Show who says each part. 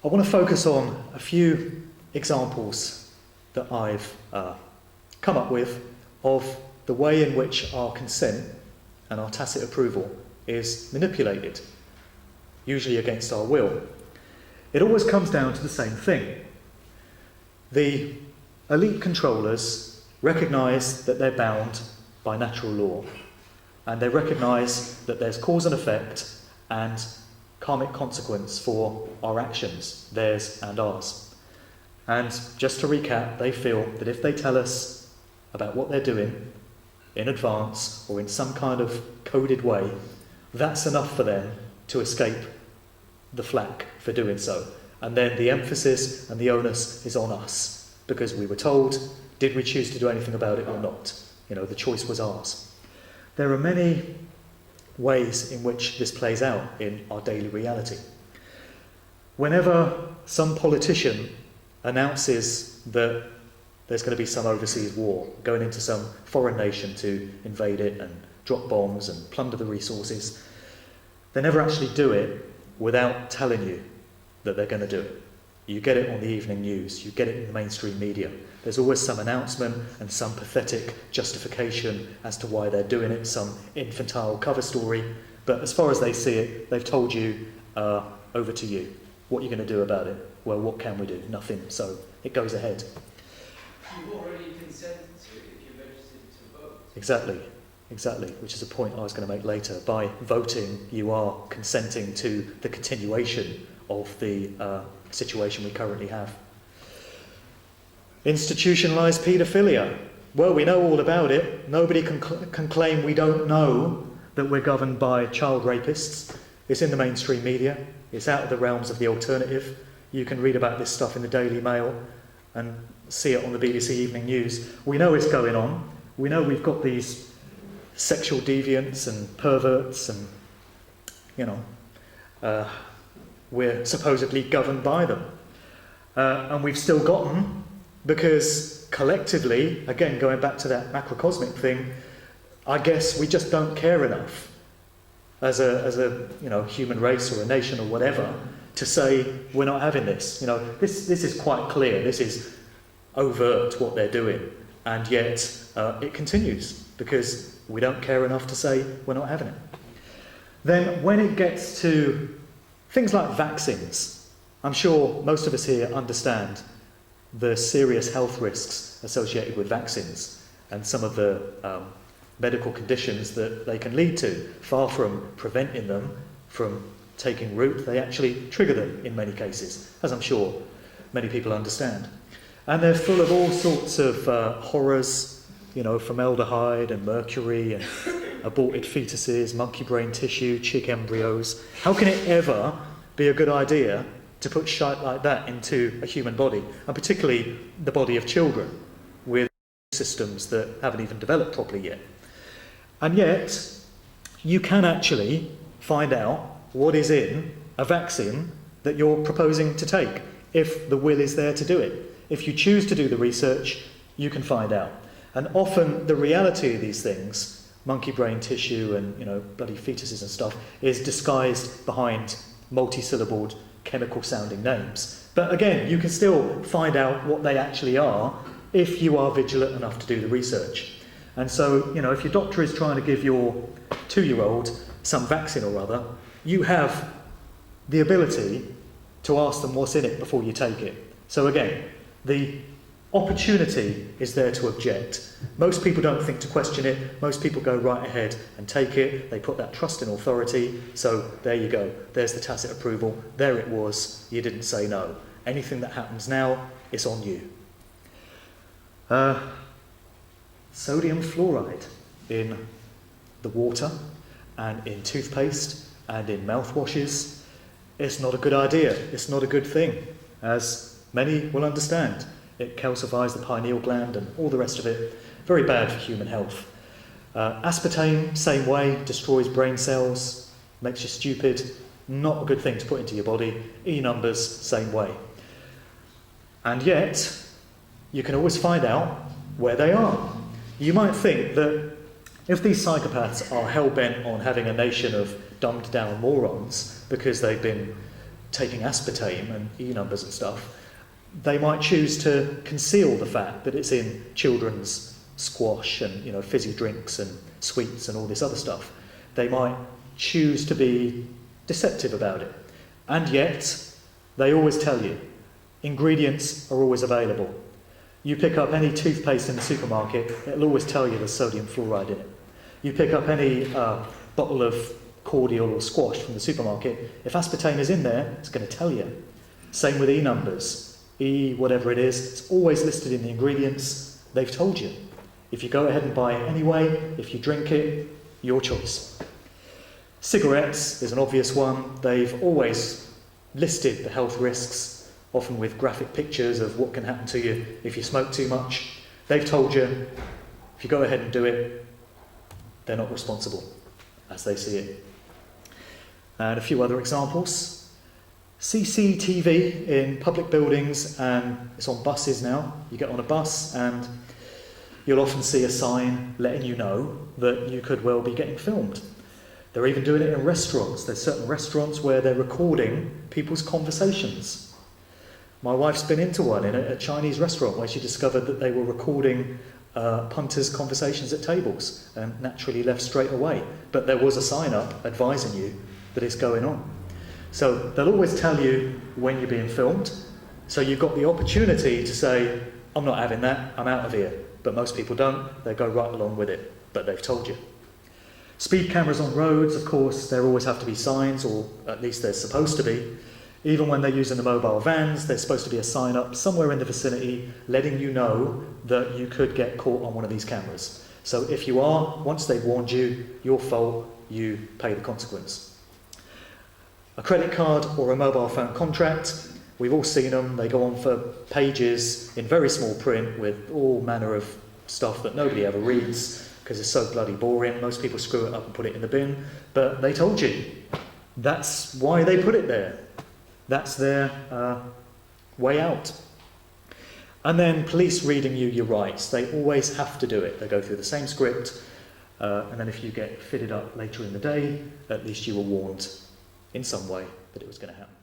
Speaker 1: I want to focus on a few examples that I've come up with of the way in which our consent and our tacit approval is manipulated, usually against our will. It always comes down to the same thing. The elite controllers recognise that they're bound by natural law, and they recognise that there's cause and effect and karmic consequence for our actions, theirs and ours. And just to recap, they feel that if they tell us about what they're doing in advance or in some kind of coded way, that's enough for them to escape the flak for doing so. And then the emphasis and the onus is on us, because we were told, did we choose to do anything about it or not? You know, the choice was ours. There are many ways in which this plays out in our daily reality. Whenever some politician announces that there's going to be some overseas war, going into some foreign nation to invade it and drop bombs and plunder the resources, they never actually do it without telling you that they're going to do it. You get it on the evening news, you get it in the mainstream media. There's always some announcement and some pathetic justification as to why they're doing it, some infantile cover story. But as far as they see it, they've told you, over to you. What are you going to do about it? Well, what can we do? Nothing. So it goes ahead.
Speaker 2: You've already consented to it if you're registered to vote.
Speaker 1: Exactly, which is a point I was going to make later. By voting, you are consenting to the continuation of the situation we currently have. Institutionalised paedophilia. Well, we know all about it. Nobody can claim we don't know that we're governed by child rapists. It's in the mainstream media. It's out of the realms of the alternative. You can read about this stuff in the Daily Mail and see it on the BBC Evening News. We know it's going on. We know we've got these sexual deviants and perverts and, we're supposedly governed by them. And we've still got them because collectively, again, going back to that macrocosmic thing, I guess we just don't care enough as a human race or a nation or whatever to say we're not having this. This is quite clear. This is overt what they're doing, and yet it continues because we don't care enough to say we're not having it. Then when it gets to things like vaccines, I'm sure most of us here understand the serious health risks associated with vaccines and some of the medical conditions that they can lead to. Far from preventing them from taking root, they actually trigger them in many cases, as I'm sure many people understand. And they're full of all sorts of horrors, formaldehyde and mercury and aborted fetuses, monkey brain tissue, chick embryos. How can it ever be a good idea to put shite like that into a human body, and particularly the body of children with systems that haven't even developed properly yet? And yet, you can actually find out what is in a vaccine that you're proposing to take, if the will is there to do it. If you choose to do the research, you can find out. And often the reality of these things, monkey brain tissue and bloody fetuses and stuff, is disguised behind multi-syllabled chemical sounding names. But again, you can still find out what they actually are if you are vigilant enough to do the research. And so, if your doctor is trying to give your 2-year-old some vaccine or other, you have the ability to ask them what's in it before you take it. So again, the opportunity is there to object. Most people don't think to question it. Most people go right ahead and take it. They put that trust in authority. So there you go. There's the tacit approval. There it was. You didn't say no. Anything that happens now, it's on you. Sodium fluoride in the water and in toothpaste and in mouthwashes. It's not a good idea. It's not a good thing, as many will understand. It calcifies the pineal gland and all the rest of it. Very bad for human health. Aspartame, same way, destroys brain cells, makes you stupid. Not a good thing to put into your body. E-numbers, same way. And yet, you can always find out where they are. You might think that if these psychopaths are hell-bent on having a nation of dumbed-down morons because they've been taking aspartame and E-numbers and stuff, they might choose to conceal the fact that it's in children's squash and, you know, fizzy drinks and sweets and all this other stuff. They might choose to be deceptive about it. And yet, they always tell you, ingredients are always available. You pick up any toothpaste in the supermarket, it'll always tell you there's sodium fluoride in it. You pick up any bottle of cordial or squash from the supermarket, if aspartame is in there, it's going to tell you. Same with E-numbers. E, whatever it is, it's always listed in the ingredients. They've told you. If you go ahead and buy it anyway, if you drink it, your choice. Cigarettes is an obvious one. They've always listed the health risks, often with graphic pictures of what can happen to you if you smoke too much. They've told you, if you go ahead and do it, they're not responsible, as they see it. And a few other examples. CCTV in public buildings, and it's on buses now. You get on a bus and you'll often see a sign letting you know that you could well be getting filmed. They're even doing it in restaurants. There's certain restaurants where they're recording people's conversations. My wife's been into one in a Chinese restaurant where she discovered that they were recording punters' conversations at tables and naturally left straight away. But there was a sign up advising you that it's going on. So they'll always tell you when you're being filmed. So you've got the opportunity to say, I'm not having that, I'm out of here. But most people don't. They go right along with it. But they've told you. Speed cameras on roads, of course, there always have to be signs, or at least there's supposed to be. Even when they're using the mobile vans, there's supposed to be a sign up somewhere in the vicinity letting you know that you could get caught on one of these cameras. So if you are, once they've warned you, your fault, you pay the consequence. A credit card or a mobile phone contract, we've all seen them. They go on for pages in very small print with all manner of stuff that nobody ever reads because it's so bloody boring. Most people screw it up and put it in the bin. But they told you. That's why they put it there. That's their way out. And then police reading you your rights. They always have to do it. They go through the same script. And then if you get fitted up later in the day, at least you were warned in some way that it was going to happen.